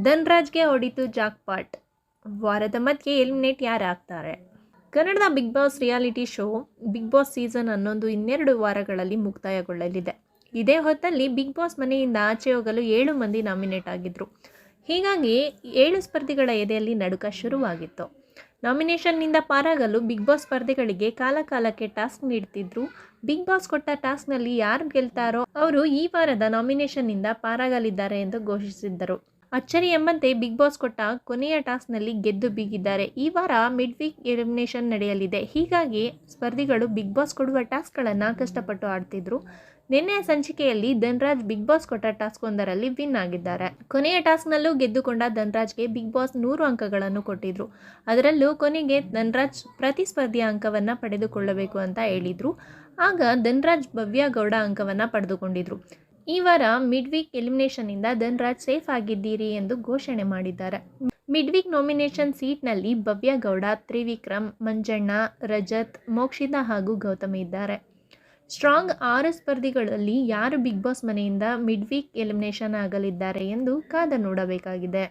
ಧನ್ರಾಜ್ಗೆ ಹೊಡಿತು jackpot. ವಾರದ ಮಧ್ಯೆ eliminate ಯಾರಾಗ್ತಾರೆ? ಕನ್ನಡದ Bigg Boss reality show Bigg Boss season 11 ಇನ್ನೆರಡು ವಾರಗಳಲ್ಲಿ ಮುಕ್ತಾಯಗೊಳ್ಳಲಿದೆ. ಇದೇ ಹೊತ್ತಲ್ಲಿ ಬಿಗ್ ಬಾಸ್ ಮನೆಯಿಂದ ಆಚೆ ಹೋಗಲು 7 ಮಂದಿ ನಾಮಿನೇಟ್ ಆಗಿದ್ದರು. ಹೀಗಾಗಿ 7 ಸ್ಪರ್ಧಿಗಳ ಎದೆಯಲ್ಲಿ ನಡುಕ ಶುರುವಾಗಿತ್ತು. ನಾಮಿನೇಷನ್ನಿಂದ ಪಾರಾಗಲು ಬಿಗ್ ಬಾಸ್ ಸ್ಪರ್ಧಿಗಳಿಗೆ ಕಾಲಕಾಲಕ್ಕೆ ಟಾಸ್ಕ್ ನೀಡ್ತಿದ್ರು. ಬಿಗ್ ಬಾಸ್ ಕೊಟ್ಟ ಟಾಸ್ಕ್ನಲ್ಲಿ ಯಾರು ಗೆಲ್ತಾರೋ ಅವರು ಈ ವಾರದ ನಾಮಿನೇಷನ್ನಿಂದ ಪಾರಾಗಲಿದ್ದಾರೆ ಎಂದು ಘೋಷಿಸಿದ್ದರು. ಅಚ್ಚರಿ ಎಂಬಂತೆ ಬಿಗ್ ಬಾಸ್ ಕೊಟ್ಟ ಕೊನೆಯ ಟಾಸ್ಕ್ನಲ್ಲಿ ಗೆದ್ದು ಬೀಗಿದ್ದಾರೆ. ಈ ವಾರ ಮಿಡ್ ವೀಕ್ ಎಲಿಮಿನೇಷನ್ ನಡೆಯಲಿದೆ. ಹೀಗಾಗಿ ಸ್ಪರ್ಧಿಗಳು ಬಿಗ್ ಬಾಸ್ ಕೊಡುವ ಟಾಸ್ಕ್ಗಳನ್ನು ಕಷ್ಟಪಟ್ಟು ಆಡ್ತಿದ್ರು. ನಿನ್ನೆಯ ಸಂಚಿಕೆಯಲ್ಲಿ ಧನ್ರಾಜ್ ಬಿಗ್ ಬಾಸ್ ಕೊಟ್ಟ ಟಾಸ್ಕ್ ಒಂದರಲ್ಲಿ ವಿನ್ ಆಗಿದ್ದಾರೆ. ಕೊನೆಯ ಟಾಸ್ಕ್ನಲ್ಲೂ ಗೆದ್ದುಕೊಂಡ ಧನ್ರಾಜ್ಗೆ ಬಿಗ್ ಬಾಸ್ 100 ಅಂಕಗಳನ್ನು ಕೊಟ್ಟಿದ್ರು. ಅದರಲ್ಲೂ ಕೊನೆಗೆ ಧನ್ರಾಜ್ ಪ್ರತಿಸ್ಪರ್ಧಿಯ ಅಂಕವನ್ನು ಪಡೆದುಕೊಳ್ಳಬೇಕು ಅಂತ ಹೇಳಿದ್ರು. ಆಗ ಧನ್ರಾಜ್ ಭವ್ಯ ಗೌಡ ಅಂಕವನ್ನು ಪಡೆದುಕೊಂಡಿದ್ರು. ಈ ವಾರ ಮಿಡ್ ವೀಕ್ ಎಲಿಮಿನೇಷನ್ನಿಂದ ಧನ್ರಾಜ್ ಸೇಫ್ ಆಗಿದ್ದೀರಿ ಎಂದು ಘೋಷಣೆ ಮಾಡಿದ್ದಾರೆ. ಮಿಡ್ ವೀಕ್ ನಾಮಿನೇಷನ್ ಸೀಟ್ನಲ್ಲಿ ಭವ್ಯ ಗೌಡ, ತ್ರಿವಿಕ್ರಮ್, ಮಂಜಣ್ಣ, ರಜತ್, ಮೋಕ್ಷಿತಾ ಹಾಗೂ ಗೌತಮಿ ಇದ್ದಾರೆ. ಸ್ಟ್ರಾಂಗ್ 6 ಸ್ಪರ್ಧಿಗಳಲ್ಲಿ ಯಾರು ಬಿಗ್ ಬಾಸ್ ಮನೆಯಿಂದ ಮಿಡ್ ವೀಕ್ ಎಲಿಮಿನೇಷನ್ ಆಗಲಿದ್ದಾರೆ ಎಂದು ಕಾದು ನೋಡಬೇಕಾಗಿದೆ.